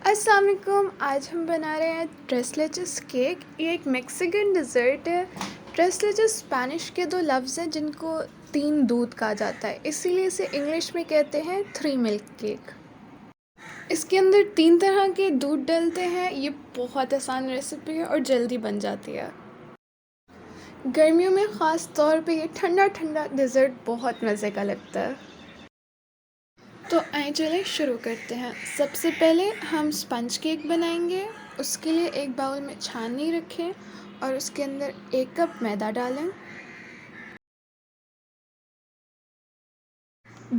अस्सलाम वालेकुम। आज हम बना रहे हैं ट्रेस लेचेस केक। ये एक मेक्सिकन डिज़र्ट है। ट्रेस लेचेस स्पेनिश के दो लफ्ज़ हैं जिनको तीन दूध कहा जाता है, इसीलिए इसे इंग्लिश में कहते हैं थ्री मिल्क केक। इसके अंदर तीन तरह के दूध डलते हैं। ये बहुत आसान रेसिपी है और जल्दी बन जाती है। गर्मियों में ख़ास तौर पे ये ठंडा ठंडा डिज़र्ट बहुत मज़े का लगता है। तो आइए चलिए शुरू करते हैं। सबसे पहले हम स्पंज केक बनाएंगे। उसके लिए एक बाउल में छाननी रखें और उसके अंदर 1 कप मैदा डालें,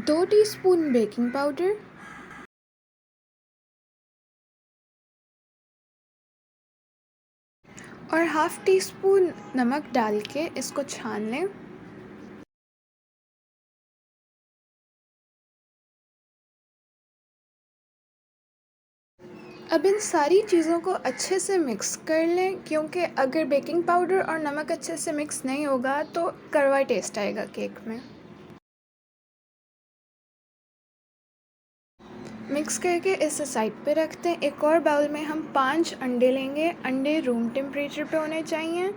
2 टीस्पून बेकिंग पाउडर और हाफ़ टी स्पून नमक डाल के इसको छान लें। अब इन सारी चीज़ों को अच्छे से मिक्स कर लें, क्योंकि अगर बेकिंग पाउडर और नमक अच्छे से मिक्स नहीं होगा तो कड़वा टेस्ट आएगा केक में। मिक्स करके इसे साइड पे रखते हैं। एक और बाउल में हम 5 अंडे लेंगे। अंडे रूम टेम्परेचर पे होने चाहिए।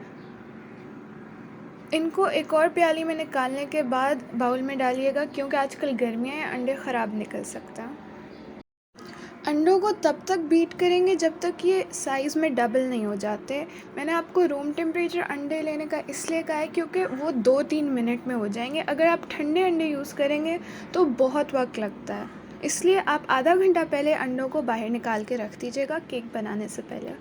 इनको एक और प्याली में निकालने के बाद बाउल में डालिएगा, क्योंकि आजकल गर्मियाँ हैं, अंडे ख़राब निकल सकते हैं। अंडों को तब तक बीट करेंगे जब तक ये साइज़ में डबल नहीं हो जाते। मैंने आपको रूम टेम्परेचर अंडे लेने का इसलिए कहा है क्योंकि वो 2-3 मिनट में हो जाएंगे। अगर आप ठंडे अंडे यूज़ करेंगे तो बहुत वक्त लगता है, इसलिए आप आधा घंटा पहले अंडों को बाहर निकाल के रख दीजिएगा केक बनाने से पहले।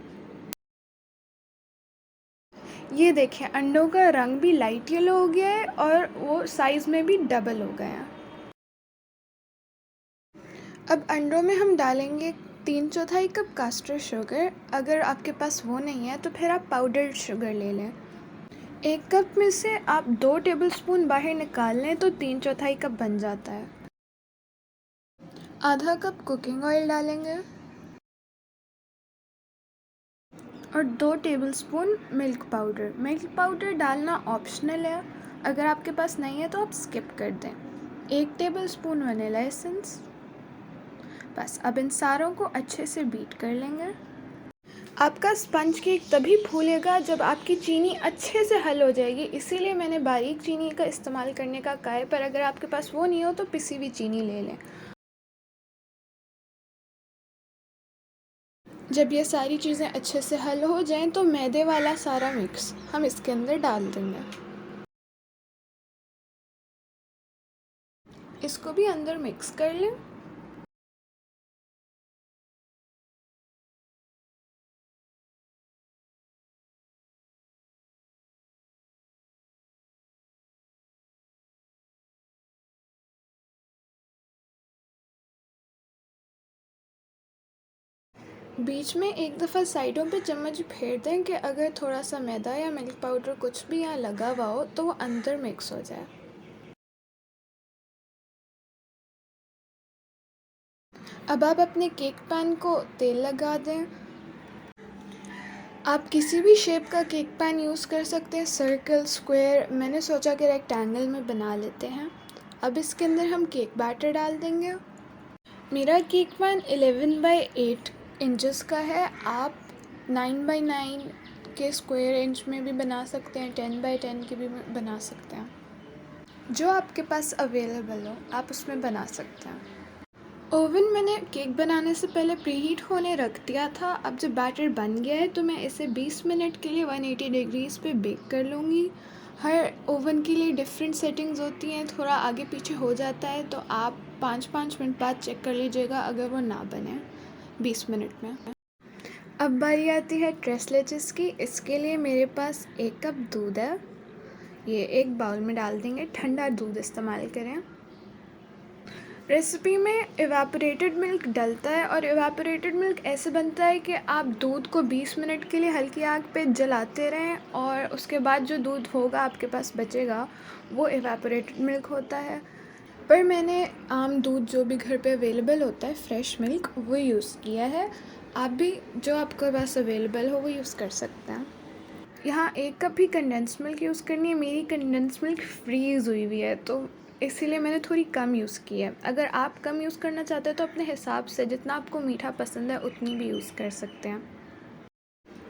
ये देखें, अंडों का रंग भी लाइट येलो हो गया है और वो साइज़ में भी डबल हो गए हैं। अब अंडों में हम डालेंगे 3/4 कप कास्टर शुगर। अगर आपके पास वो नहीं है तो फिर आप पाउडर्ड शुगर ले लें। 1 कप में से आप 2 टेबलस्पून बाहर निकाल लें तो 3/4 कप बन जाता है। आधा कप कुकिंग ऑयल डालेंगे और 2 tablespoon milk powder. Milk powder डालना ऑप्शनल है, अगर आपके पास नहीं है तो आप स्किप कर दें। 1 टेबलस्पून वनीला एसेंस। बस अब इन सारों को अच्छे से बीट कर लेंगे। आपका स्पंज केक तभी फूलेगा जब आपकी चीनी अच्छे से हल हो जाएगी, इसीलिए मैंने बारीक चीनी का इस्तेमाल करने का कहा है, पर अगर आपके पास वो नहीं हो तो पिसी हुई चीनी ले लें। जब ये सारी चीज़ें अच्छे से हल हो जाएं तो मैदे वाला सारा मिक्स हम इसके अंदर डाल देंगे। इसको भी अंदर मिक्स कर लें। बीच में एक दफ़ा साइडों पे चम्मच फेर दें कि अगर थोड़ा सा मैदा या मिल्क पाउडर कुछ भी यहाँ लगा हुआ हो तो वो अंदर मिक्स हो जाए। अब आप अपने केक पैन को तेल लगा दें। आप किसी भी शेप का केक पैन यूज़ कर सकते हैं, सर्कल, स्क्वायर। मैंने सोचा कि रेक्टेंगल में बना लेते हैं। अब इसके अंदर हम केक बैटर डाल देंगे। मेरा केक पैन 11/8 इंचेस का है। आप 9/9 के स्क्वायर इंच में भी बना सकते हैं, 10/10 के भी बना सकते हैं। जो आपके पास अवेलेबल हो आप उसमें बना सकते हैं। ओवन मैंने केक बनाने से पहले प्रीहीट होने रख दिया था। अब जब बैटर बन गया है तो मैं इसे 20 मिनट के लिए 180 डिग्रीज़ पे बेक कर लूँगी। हर ओवन के लिए डिफरेंट सेटिंग्स होती हैं, थोड़ा आगे पीछे हो जाता है, तो आप 5-5 मिनट बाद चेक कर लीजिएगा अगर वो ना बने 20 मिनट में। अब बारी आती है ट्रेस लेचेस की। इसके लिए मेरे पास 1 कप दूध है। ये एक बाउल में डाल देंगे। ठंडा दूध इस्तेमाल करें। रेसिपी में इवेपोरेटेड मिल्क डलता है और इवेपोरेटेड मिल्क ऐसे बनता है कि आप दूध को 20 मिनट के लिए हल्की आग पे जलाते रहें और उसके बाद जो दूध होगा आपके पास बचेगा वो इवेपोरेटेड मिल्क होता है। पर मैंने आम दूध जो भी घर पे अवेलेबल होता है, फ्रेश मिल्क, वो यूज़ किया है। आप भी जो आपके पास अवेलेबल हो वो यूज़ कर सकते हैं। यहाँ 1 कप ही कंडेंस मिल्क यूज़ करनी है। मेरी कंडेंस मिल्क फ्रीज़ हुई हुई है तो इसीलिए मैंने थोड़ी कम यूज़ की है। अगर आप कम यूज़ करना चाहते हैं तो अपने हिसाब से जितना आपको मीठा पसंद है उतनी भी यूज़ कर सकते हैं।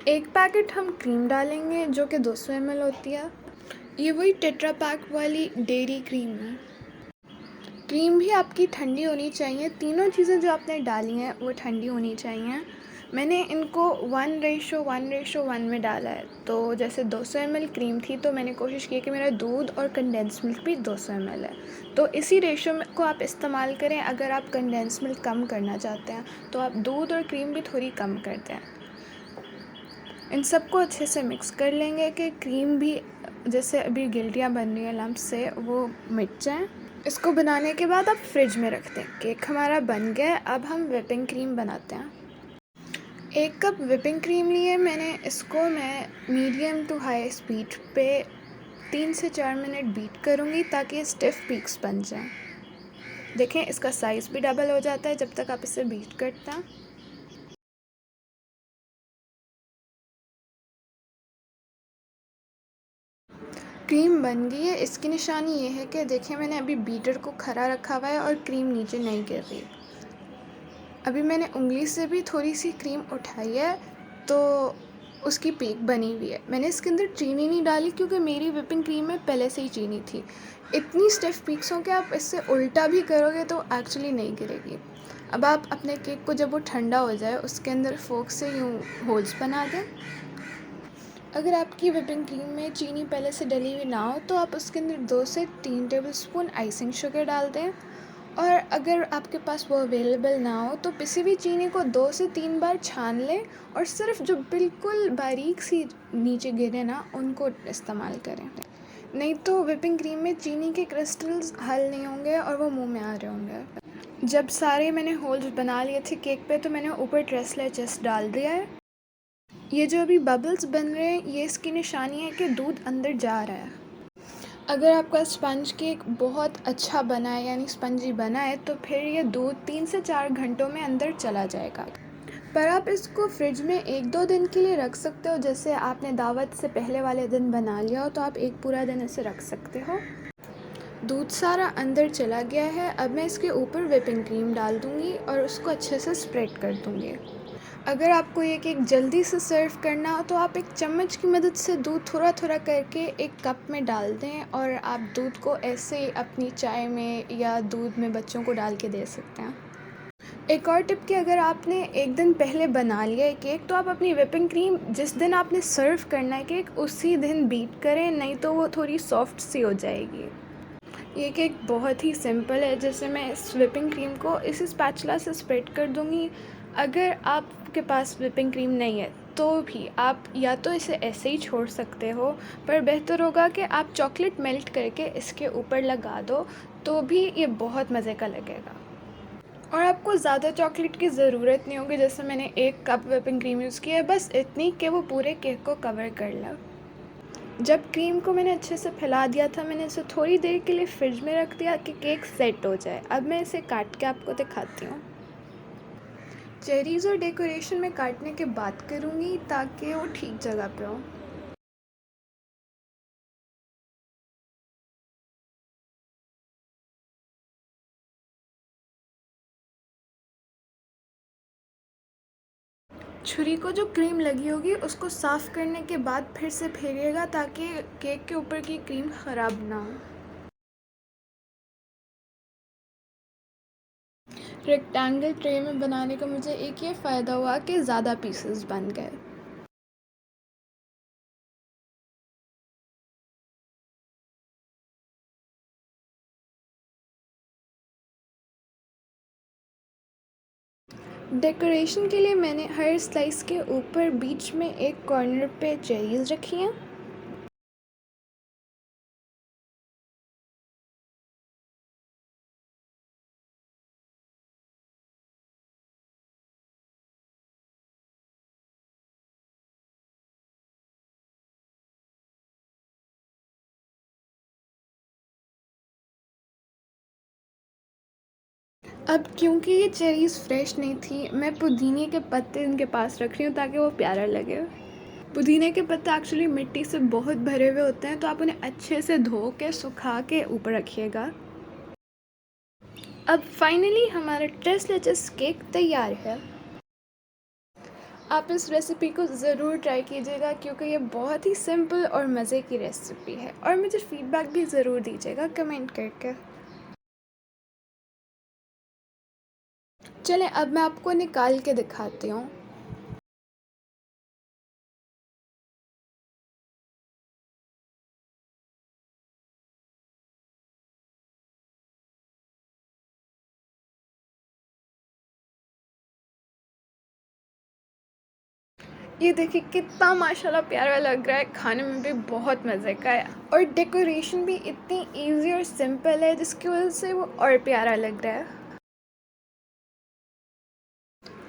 एक पैकेट हम क्रीम डालेंगे जो कि 200 ml होती है। ये वही टेट्रा पैक वाली डेयरी क्रीम है। क्रीम भी आपकी ठंडी होनी चाहिए। तीनों चीज़ें जो आपने डाली हैं वो ठंडी होनी चाहिए। मैंने इनको 1:1:1 में डाला है। तो जैसे 200 ml क्रीम थी तो मैंने कोशिश की कि मेरा दूध और कंडेंस मिल्क भी 200 ml है। तो इसी रेशो को आप इस्तेमाल करें। अगर आप कंडेंस मिल्क कम करना चाहते हैं तो आप दूध और क्रीम भी थोड़ी कम कर दें। इन सबको अच्छे से मिक्स कर लेंगे कि क्रीम भी जैसे अभी गिल्टियाँ बन रही हैं लम्प से वो मिट जाएँ। इसको बनाने के बाद आप फ्रिज में रख दें। केक हमारा बन गया है। अब हम व्हिपिंग क्रीम बनाते हैं। 1 कप व्हिपिंग क्रीम लिए मैंने। इसको मैं मीडियम टू हाई स्पीड पे 3 से 4 मिनट बीट करूँगी ताकि स्टिफ पीक्स बन जाएं। देखें इसका साइज़ भी डबल हो जाता है जब तक आप इसे बीट करते हैं। क्रीम बन गई है। इसकी निशानी ये है कि देखिए मैंने अभी बीटर को खड़ा रखा हुआ है और क्रीम नीचे नहीं गिर रही। अभी मैंने उंगली से भी थोड़ी सी क्रीम उठाई है तो उसकी पेक बनी हुई है। मैंने इसके अंदर चीनी नहीं डाली क्योंकि मेरी व्हिपिंग क्रीम में पहले से ही चीनी थी। इतनी स्टिफ पीक्स हो कि आप इससे उल्टा भी करोगे तो एक्चुअली नहीं गिरेगी। अब आप अपने केक को जब वो ठंडा हो जाए उसके अंदर फोक से यूँ होल्स बना दें। अगर आपकी व्हिपिंग क्रीम में चीनी पहले से डली हुई ना हो तो आप उसके अंदर 2 से 3 टेबलस्पून आइसिंग शुगर डाल दें। और अगर आपके पास वो अवेलेबल ना हो तो पिसी हुई चीनी को 2 से 3 बार छान लें और सिर्फ जो बिल्कुल बारीक सी नीचे गिरे ना उनको इस्तेमाल करें। नहीं तो व्हिपिंग क्रीम में चीनी के क्रिस्टल्स हल नहीं होंगे और वो मुंह में आ रहे होंगे। जब सारे मैंने होल्स बना लिए थे केक पे तो मैंने ऊपर ट्रेसले चेस्ट डाल दिया है। ये जो अभी बबल्स बन रहे हैं ये इसकी निशानी है कि दूध अंदर जा रहा है। अगर आपका स्पंज केक बहुत अच्छा बना है यानी स्पंजी बना है तो फिर ये दूध 3 से 4 घंटों में अंदर चला जाएगा। पर आप इसको फ्रिज में 1-2 दिन के लिए रख सकते हो। जैसे आपने दावत से पहले वाले दिन बना लिया हो तो आप एक पूरा दिन इसे रख सकते हो। दूध सारा अंदर चला गया है। अब मैं इसके ऊपर व्हिपिंग क्रीम डाल दूँगी और उसको अच्छे से स्प्रेड कर दूँगी। अगर आपको ये केक जल्दी से सर्व करना हो तो आप एक चम्मच की मदद से दूध थोड़ा थोड़ा करके एक कप में डाल दें और आप दूध को ऐसे ही अपनी चाय में या दूध में बच्चों को डाल के दे सकते हैं। एक और टिप कि अगर आपने एक दिन पहले बना लिया है केक तो आप अपनी व्हिपिंग क्रीम जिस दिन आपने सर्व करना है केक उसी दिन बीट करें, नहीं तो वो थोड़ी सॉफ्ट सी हो जाएगी। ये केक बहुत ही सिंपल है। जैसे मैं इस व्हिपिंग क्रीम को इस स्पैचुला से स्प्रेड कर दूँगी। अगर आपके पास व्हिपिंग क्रीम नहीं है तो भी आप या तो इसे ऐसे ही छोड़ सकते हो, पर बेहतर होगा कि आप चॉकलेट मेल्ट करके इसके ऊपर लगा दो तो भी ये बहुत मज़े का लगेगा। और आपको ज़्यादा चॉकलेट की ज़रूरत नहीं होगी। जैसे मैंने 1 कप व्हिपिंग क्रीम यूज़ की है, बस इतनी कि वो पूरे केक को कवर कर ले। जब क्रीम को मैंने अच्छे से फैला दिया था मैंने इसे थोड़ी देर के लिए फ्रिज में रख दिया कि केक सेट हो जाए। अब मैं इसे काट के आपको दिखाती हूँ। चेरीज़ और डेकोरेशन में काटने के बाद करूँगी ताकि वो ठीक जगह पे हो। छुरी को जो क्रीम लगी होगी उसको साफ़ करने के बाद फिर से फेरिएगा ताकि केक के ऊपर की क्रीम ख़राब ना हो। रेक्टेंगल ट्रे में बनाने का मुझे एक ये फ़ायदा हुआ कि ज़्यादा पीसेस बन गए। डेकोरेशन के लिए मैंने हर स्लाइस के ऊपर बीच में एक कॉर्नर पे चेरीज़ रखी हैं। अब क्योंकि ये चेरीज़ फ्रेश नहीं थी मैं पुदीने के पत्ते इनके पास रख रही हूँ ताकि वो प्यारा लगे। पुदीने के पत्ते एक्चुअली मिट्टी से बहुत भरे हुए होते हैं तो आप उन्हें अच्छे से धो के सुखा के ऊपर रखिएगा। अब फाइनली हमारा टेस्टलेस केक तैयार है। आप इस रेसिपी को ज़रूर ट्राई कीजिएगा क्योंकि ये बहुत ही सिंपल और मज़े की रेसिपी है, और मुझे फ़ीडबैक भी ज़रूर दीजिएगा कमेंट करके। चलें अब मैं आपको निकाल के दिखाती हूँ। ये देखिए कितना माशाल्लाह प्यारा लग रहा है, खाने में भी बहुत मज़े का है, और डेकोरेशन भी इतनी इजी और सिंपल है जिसकी वजह से वो और प्यारा लग रहा है।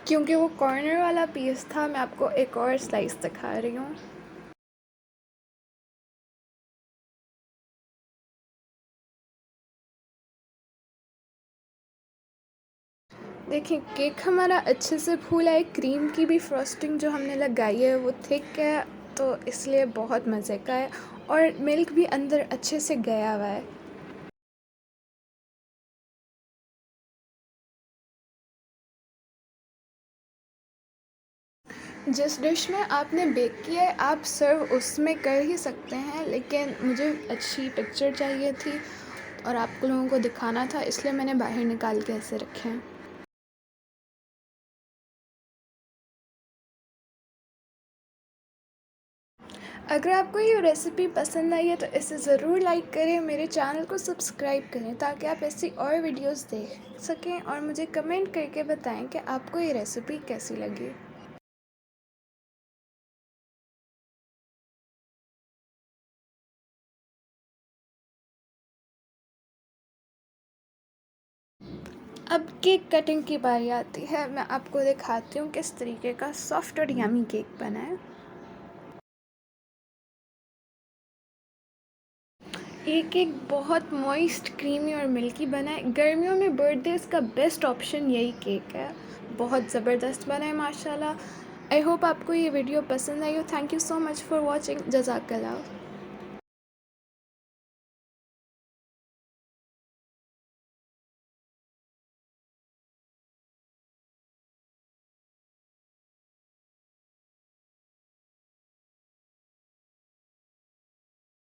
क्योंकि वो कॉर्नर वाला पीस था, मैं आपको एक और स्लाइस दिखा रही हूँ। देखिए केक हमारा अच्छे से फूला है, क्रीम की भी फ्रॉस्टिंग जो हमने लगाई है वो थिक है, तो इसलिए बहुत मज़े का है, और मिल्क भी अंदर अच्छे से गया हुआ है। जिस डिश में आपने बेक किया है आप सर्व उसमें कर ही सकते हैं, लेकिन मुझे अच्छी पिक्चर चाहिए थी और आप लोगों को दिखाना था, इसलिए मैंने बाहर निकाल के ऐसे रखे हैं। अगर आपको ये रेसिपी पसंद आई है तो इसे ज़रूर लाइक करें, मेरे चैनल को सब्सक्राइब करें ताकि आप ऐसी और वीडियोस देख सकें, और मुझे कमेंट करके बताएं कि आपको ये रेसिपी कैसी लगी। अब केक कटिंग की बारी आती है, मैं आपको दिखाती हूँ किस तरीके का सॉफ्ट और यमी केक बना है। ये केक बहुत मॉइस्ट, क्रीमी और मिल्की बना है। गर्मियों में बर्थडेज़ का बेस्ट ऑप्शन यही केक है। बहुत ज़बरदस्त बना है माशाल्लाह। आई होप आपको ये वीडियो पसंद आई हो। Thank you so much for watching. जज़ाकल्लाह।